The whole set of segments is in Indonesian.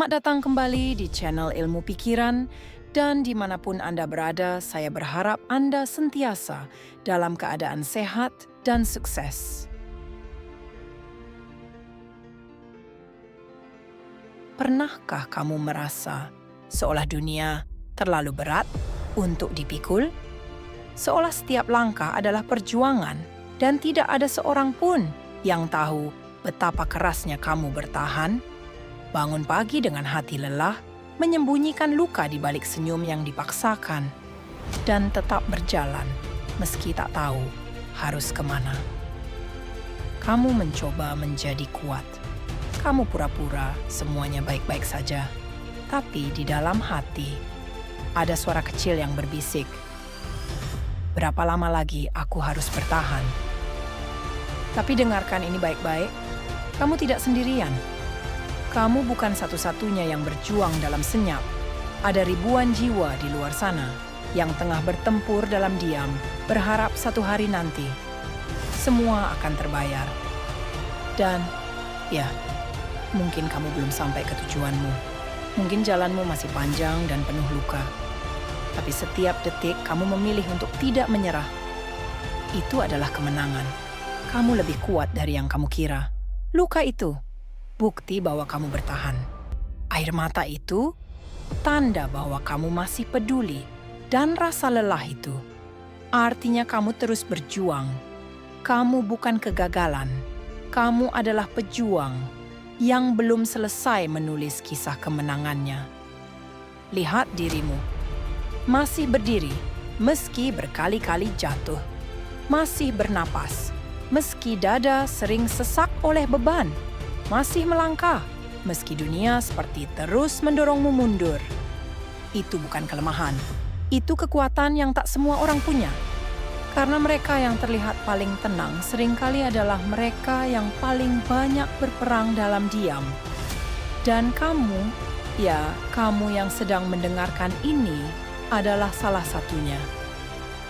Selamat datang kembali di channel Ilmu Pikiran, dan dimanapun Anda berada, saya berharap Anda sentiasa dalam keadaan sehat dan sukses. Pernahkah kamu merasa seolah dunia terlalu berat untuk dipikul? Seolah setiap langkah adalah perjuangan dan tidak ada seorang pun yang tahu betapa kerasnya kamu bertahan? Bangun pagi dengan hati lelah, menyembunyikan luka di balik senyum yang dipaksakan, dan tetap berjalan meski tak tahu harus kemana. Kamu mencoba menjadi kuat. Kamu pura-pura semuanya baik-baik saja. Tapi di dalam hati, ada suara kecil yang berbisik. Berapa lama lagi aku harus bertahan? Tapi dengarkan ini baik-baik, kamu tidak sendirian. Kamu bukan satu-satunya yang berjuang dalam senyap. Ada ribuan jiwa di luar sana yang tengah bertempur dalam diam, berharap satu hari nanti semua akan terbayar. Dan, ya, mungkin kamu belum sampai ke tujuanmu. Mungkin jalanmu masih panjang dan penuh luka. Tapi setiap detik kamu memilih untuk tidak menyerah. Itu adalah kemenangan. Kamu lebih kuat dari yang kamu kira. Luka itu bukti bahwa kamu bertahan. Air mata itu tanda bahwa kamu masih peduli, dan rasa lelah itu artinya kamu terus berjuang. Kamu bukan kegagalan. Kamu adalah pejuang yang belum selesai menulis kisah kemenangannya. Lihat dirimu. Masih berdiri meski berkali-kali jatuh. Masih bernapas meski dada sering sesak oleh beban. Masih melangkah, meski dunia seperti terus mendorongmu mundur. Itu bukan kelemahan, itu kekuatan yang tak semua orang punya. Karena mereka yang terlihat paling tenang seringkali adalah mereka yang paling banyak berperang dalam diam. Dan kamu, ya kamu yang sedang mendengarkan ini adalah salah satunya.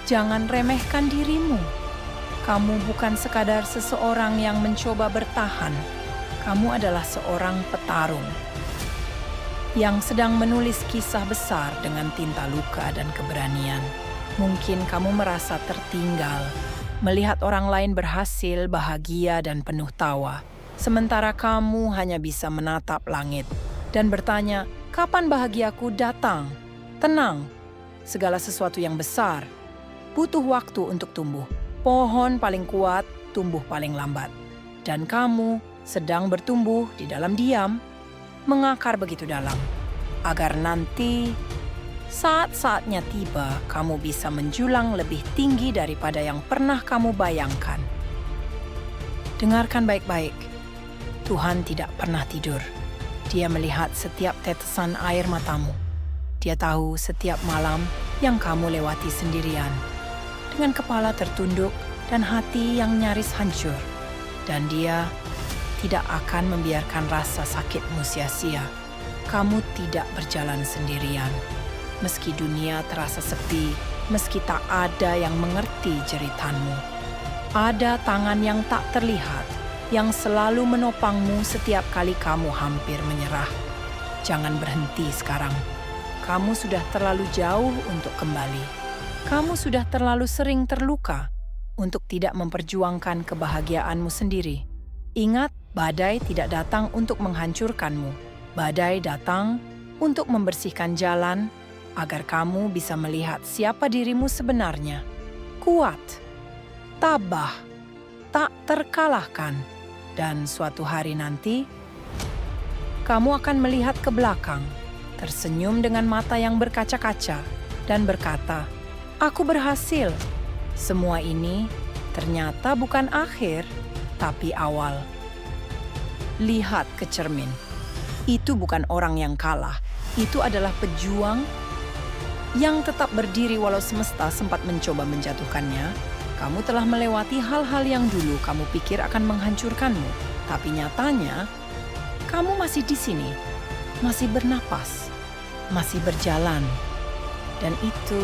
Jangan remehkan dirimu. Kamu bukan sekadar seseorang yang mencoba bertahan. Kamu adalah seorang petarung yang sedang menulis kisah besar dengan tinta luka dan keberanian. Mungkin kamu merasa tertinggal, melihat orang lain berhasil, bahagia, dan penuh tawa. Sementara kamu hanya bisa menatap langit dan bertanya, kapan bahagiaku datang? Tenang, segala sesuatu yang besar butuh waktu untuk tumbuh. Pohon paling kuat tumbuh paling lambat. Dan kamu sedang bertumbuh di dalam diam, mengakar begitu dalam, agar nanti saat-saatnya tiba, kamu bisa menjulang lebih tinggi daripada yang pernah kamu bayangkan. Dengarkan baik-baik, Tuhan tidak pernah tidur. Dia melihat setiap tetesan air matamu. Dia tahu setiap malam yang kamu lewati sendirian, dengan kepala tertunduk dan hati yang nyaris hancur. Dan dia tidak akan membiarkan rasa sakitmu sia-sia. Kamu tidak berjalan sendirian. Meski dunia terasa sepi, meski tak ada yang mengerti jeritanmu. Ada tangan yang tak terlihat, yang selalu menopangmu setiap kali kamu hampir menyerah. Jangan berhenti sekarang. Kamu sudah terlalu jauh untuk kembali. Kamu sudah terlalu sering terluka untuk tidak memperjuangkan kebahagiaanmu sendiri. Ingat, badai tidak datang untuk menghancurkanmu. Badai datang untuk membersihkan jalan agar kamu bisa melihat siapa dirimu sebenarnya. Kuat, tabah, tak terkalahkan. Dan suatu hari nanti, kamu akan melihat ke belakang, tersenyum dengan mata yang berkaca-kaca, dan berkata, "Aku berhasil." Semua ini ternyata bukan akhir, tapi awal. Lihat ke cermin. Itu bukan orang yang kalah. Itu adalah pejuang yang tetap berdiri walau semesta sempat mencoba menjatuhkannya. Kamu telah melewati hal-hal yang dulu kamu pikir akan menghancurkanmu. Tapi nyatanya, kamu masih di sini. Masih bernapas. Masih berjalan. Dan itu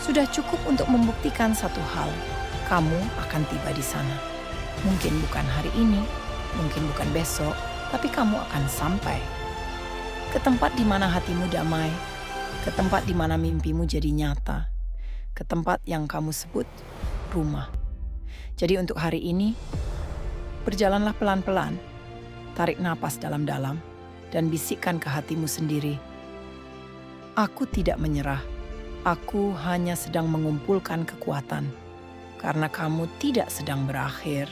sudah cukup untuk membuktikan satu hal. Kamu akan tiba di sana. Mungkin bukan hari ini, mungkin bukan besok, tapi kamu akan sampai. ke tempat di mana hatimu damai, ke tempat di mana mimpimu jadi nyata, ke tempat yang kamu sebut rumah. Jadi untuk hari ini, berjalanlah pelan-pelan, tarik napas dalam-dalam, dan bisikkan ke hatimu sendiri. Aku tidak menyerah, aku hanya sedang mengumpulkan kekuatan. Karena kamu tidak sedang berakhir,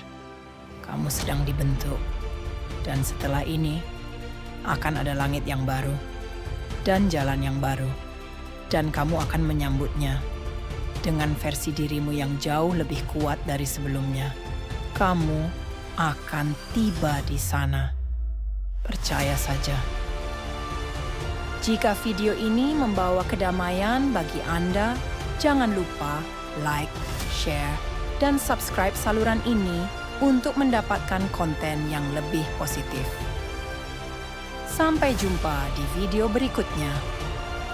kamu sedang dibentuk. Dan setelah ini, akan ada langit yang baru, dan jalan yang baru. Dan kamu akan menyambutnya dengan versi dirimu yang jauh lebih kuat dari sebelumnya. Kamu akan tiba di sana. Percaya saja. Jika video ini membawa kedamaian bagi Anda, jangan lupa like, share, dan subscribe saluran ini untuk mendapatkan konten yang lebih positif. Sampai jumpa di video berikutnya.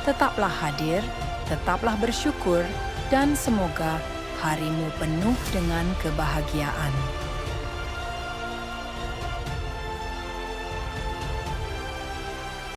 Tetaplah hadir, tetaplah bersyukur, dan semoga harimu penuh dengan kebahagiaan.